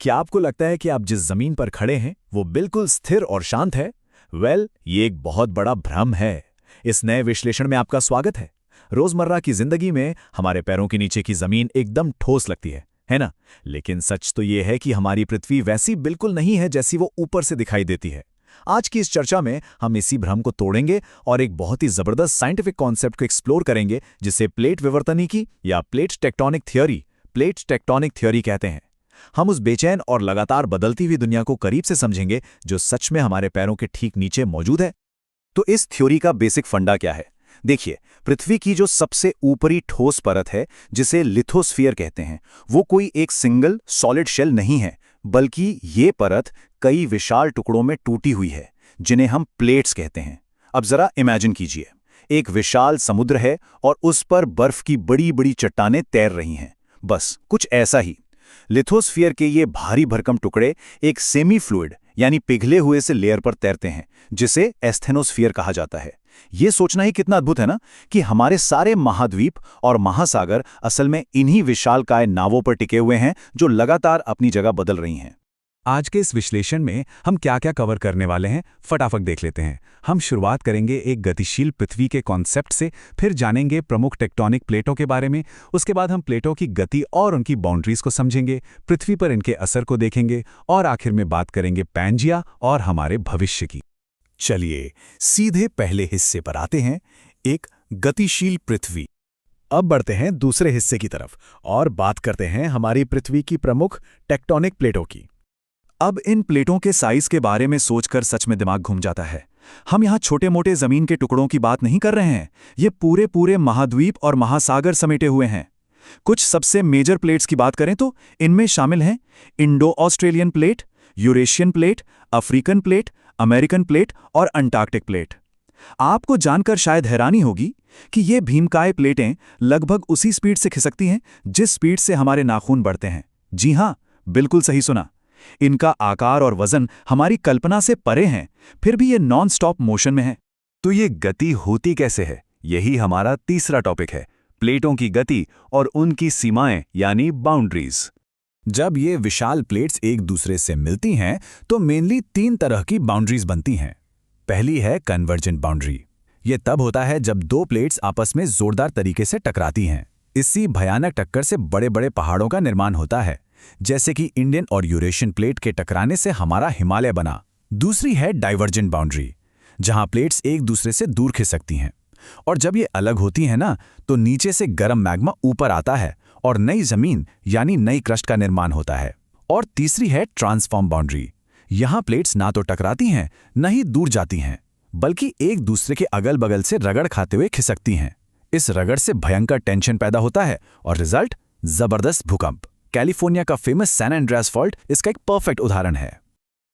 क्या आपको लगता है कि आप जिस जमीन पर खड़े हैं वो बिल्कुल स्थिर और शांत है? ये एक बहुत बड़ा भ्रम है। इस नए विश्लेषण में आपका स्वागत है। रोजमर्रा की जिंदगी में हमारे पैरों के नीचे की जमीन एकदम ठोस लगती है ना? लेकिन सच तो ये है कि हमारी पृथ्वी वैसी बिल्कुल नहीं है जैसी वो ऊपर से दिखाई देती है। आज की इस चर्चा में हम इसी भ्रम को तोड़ेंगे और एक बहुत ही जबरदस्त साइंटिफिक कॉन्सेप्ट को एक्सप्लोर करेंगे जिसे प्लेट विवर्तनिकी या प्लेट टेक्टोनिक थ्योरी कहते हैं। हम उस बेचैन और लगातार बदलती हुई दुनिया को करीब से समझेंगे जो सच में हमारे पैरों के ठीक नीचे मौजूद है। तो इस थ्योरी का बेसिक फंडा क्या है? देखिए, पृथ्वी की जो सबसे ऊपरी ठोस परत है, जिसे लिथोस्फीयर कहते हैं, वो कोई एक सिंगल सॉलिड शेल नहीं है, बल्कि ये परत कई विशाल टुकड़ों में टूटी हुई है, जिन्हें हम प्लेट्स कहते हैं। अब जरा इमेजिन कीजिए, एक विशाल समुद्र है और उस पर बर्फ की बड़ी बड़ी चट्टानें तैर रही हैं। बस कुछ ऐसा ही लिथोस्फीयर के ये भारी भरकम टुकड़े एक सेमी फ्लूइड यानी पिघले हुए से लेयर पर तैरते हैं, जिसे एस्थेनोस्फीयर कहा जाता है। ये सोचना ही कितना अद्भुत है ना, कि हमारे सारे महाद्वीप और महासागर असल में इन्हीं विशालकाय नावों पर टिके हुए हैं जो लगातार अपनी जगह बदल रही हैं। आज के इस विश्लेषण में हम क्या क्या कवर करने वाले हैं, फटाफट देख लेते हैं। हम शुरुआत करेंगे एक गतिशील पृथ्वी के कॉन्सेप्ट से, फिर जानेंगे प्रमुख टेक्टोनिक प्लेटों के बारे में। उसके बाद हम प्लेटों की गति और उनकी बाउंड्रीज को समझेंगे, पृथ्वी पर इनके असर को देखेंगे और आखिर में बात करेंगे पैंजिया और हमारे भविष्य की। चलिए सीधे पहले हिस्से पर आते हैं, एक गतिशील पृथ्वी। अब बढ़ते हैं दूसरे हिस्से की तरफ और बात करते हैं हमारी पृथ्वी की प्रमुख टेक्टोनिक प्लेटों की। अब इन प्लेटों के साइज के बारे में सोचकर सच में दिमाग घूम जाता है। हम यहाँ छोटे मोटे जमीन के टुकड़ों की बात नहीं कर रहे हैं, ये पूरे पूरे महाद्वीप और महासागर समेटे हुए हैं। कुछ सबसे मेजर प्लेट्स की बात करें तो इनमें शामिल हैं Indo Australian plate, Eurasian plate, African plate, American plate और अंटार्कटिक प्लेट। आपको जानकर शायद हैरानी होगी कि ये भीमकाय प्लेटें लगभग उसी स्पीड से खिसकती हैं जिस स्पीड से हमारे नाखून बढ़ते हैं। जी हां, बिल्कुल सही सुना। इनका आकार और वजन हमारी कल्पना से परे हैं, फिर भी ये नॉन स्टॉप मोशन में है। तो ये गति होती कैसे है? यही हमारा तीसरा टॉपिक है, प्लेटों की गति और उनकी सीमाएं यानी बाउंड्रीज। जब ये विशाल प्लेट्स एक दूसरे से मिलती हैं तो मेनली 3 तरह की बाउंड्रीज बनती हैं। पहली है कन्वर्जेंट बाउंड्री। ये तब होता है जब 2 प्लेट्स आपस में जोरदार तरीके से टकराती हैं। इसी भयानक टक्कर से बड़े बड़े पहाड़ों का निर्माण होता है, जैसे कि इंडियन और यूरेशियन प्लेट के टकराने से हमारा हिमालय बना। दूसरी है डाइवर्जेंट बाउंड्री, जहां प्लेट्स एक दूसरे से दूर खिसकती हैं, और जब ये अलग होती हैं ना, तो नीचे से गर्म मैग्मा ऊपर आता है और नई जमीन यानी नई क्रस्ट का निर्माण होता है। और तीसरी है ट्रांसफॉर्म बाउंड्री। यहां प्लेट्स ना तो टकराती हैं न ही दूर जाती हैं, बल्कि एक दूसरे के अगल बगल से रगड़ खाते हुए खिसकती हैं। इस रगड़ से भयंकर टेंशन पैदा होता है और रिजल्ट जबरदस्त भूकंप। कैलिफोर्निया का फेमस सैन एंड्रेस फॉल्ट इसका एक परफेक्ट उदाहरण है।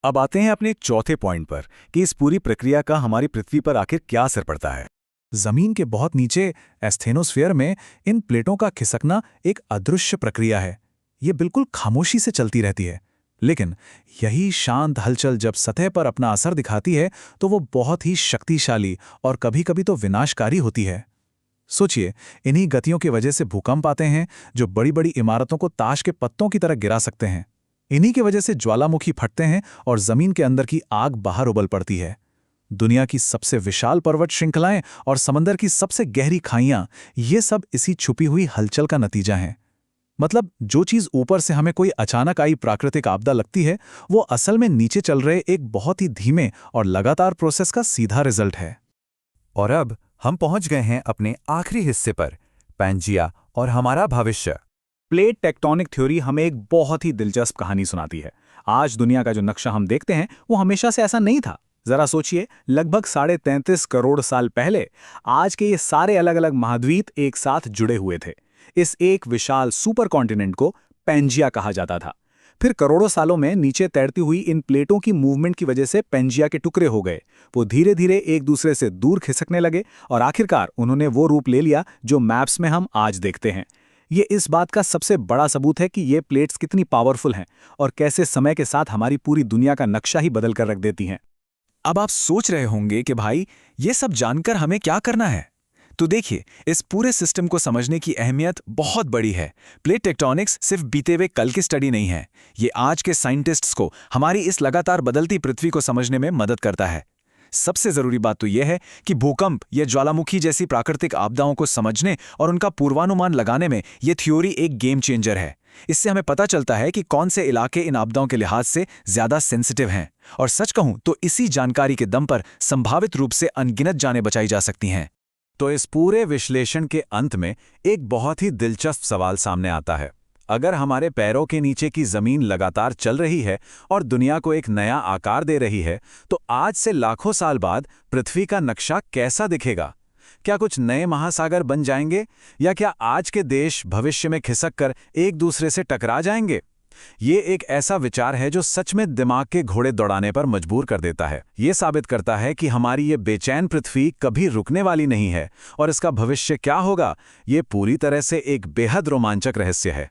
अब आते हैं अपने चौथे पॉइंट पर कि इस पूरी प्रक्रिया का हमारी पृथ्वी पर आखिर क्या असर पड़ता है। जमीन के बहुत नीचे एस्थेनोस्फीयर में इन प्लेटों का खिसकना एक अदृश्य प्रक्रिया है। ये बिल्कुल खामोशी से चलती रहती है, लेकिन यही शांत हलचल जब सतह पर अपना असर दिखाती है तो वो बहुत ही शक्तिशाली और कभी-कभी तो विनाशकारी होती है। सोचिए, इन्हीं गतियों की वजह से भूकंप आते हैं जो बड़ी बड़ी इमारतों को ताश के पत्तों की तरह गिरा सकते हैं। इन्हीं की वजह से ज्वालामुखी फटते हैं और जमीन के अंदर की आग बाहर उबल पड़ती है। दुनिया की सबसे विशाल पर्वत श्रृंखलाएं और समंदर की सबसे गहरी खाइयां, ये सब इसी छुपी हुई हलचल का नतीजा हैं। मतलब जो चीज ऊपर से हमें कोई अचानक आई प्राकृतिक आपदा लगती है, वो असल में नीचे चल रहे एक बहुत ही धीमे और लगातार प्रोसेस का सीधा रिजल्ट है। और अब हम पहुंच गए हैं अपने आखिरी हिस्से पर, पैंजिया और हमारा भविष्य। प्लेट टेक्टोनिक थ्योरी हमें एक बहुत ही दिलचस्प कहानी सुनाती है। आज दुनिया का जो नक्शा हम देखते हैं वो हमेशा से ऐसा नहीं था। जरा सोचिए, लगभग 33.5 करोड़ साल पहले आज के ये सारे अलग अलग महाद्वीप एक साथ जुड़े हुए थे। इस एक विशाल सुपर कॉन्टिनेंट को पैंजिया कहा जाता था। फिर करोड़ों सालों में नीचे तैरती हुई इन प्लेटों की मूवमेंट की वजह से पैंजिया के टुकड़े हो गए। वो धीरे धीरे एक दूसरे से दूर खिसकने लगे और आखिरकार उन्होंने वो रूप ले लिया जो मैप्स में हम आज देखते हैं। ये इस बात का सबसे बड़ा सबूत है कि ये प्लेट्स कितनी पावरफुल हैं और कैसे समय के साथ हमारी पूरी दुनिया का नक्शा ही बदल कर रख देती हैं। अब आप सोच रहे होंगे कि भाई, ये सब जानकर हमें क्या करना है? तो देखिए, इस पूरे सिस्टम को समझने की अहमियत बहुत बड़ी है। प्लेट टेक्टोनिक्स सिर्फ बीते हुए कल की स्टडी नहीं है, ये आज के साइंटिस्ट्स को हमारी इस लगातार बदलती पृथ्वी को समझने में मदद करता है। सबसे जरूरी बात तो यह है कि भूकंप या ज्वालामुखी जैसी प्राकृतिक आपदाओं को समझने और उनका पूर्वानुमान लगाने में यह थ्योरी एक गेम चेंजर है। इससे हमें पता चलता है कि कौन से इलाके इन आपदाओं के लिहाज से ज्यादा सेंसिटिव हैं, और सच कहूं तो इसी जानकारी के दम पर संभावित रूप से अनगिनत जानें बचाई जा सकती हैं। तो इस पूरे विश्लेषण के अंत में एक बहुत ही दिलचस्प सवाल सामने आता है। अगर हमारे पैरों के नीचे की जमीन लगातार चल रही है और दुनिया को एक नया आकार दे रही है, तो आज से लाखों साल बाद पृथ्वी का नक्शा कैसा दिखेगा? क्या कुछ नए महासागर बन जाएंगे, या क्या आज के देश भविष्य में खिसक कर एक दूसरे से टकरा जाएंगे? ये एक ऐसा विचार है जो सच में दिमाग के घोड़े दौड़ाने पर मजबूर कर देता है। ये साबित करता है कि हमारी ये बेचैन पृथ्वी कभी रुकने वाली नहीं है, और इसका भविष्य क्या होगा, ये पूरी तरह से एक बेहद रोमांचक रहस्य है।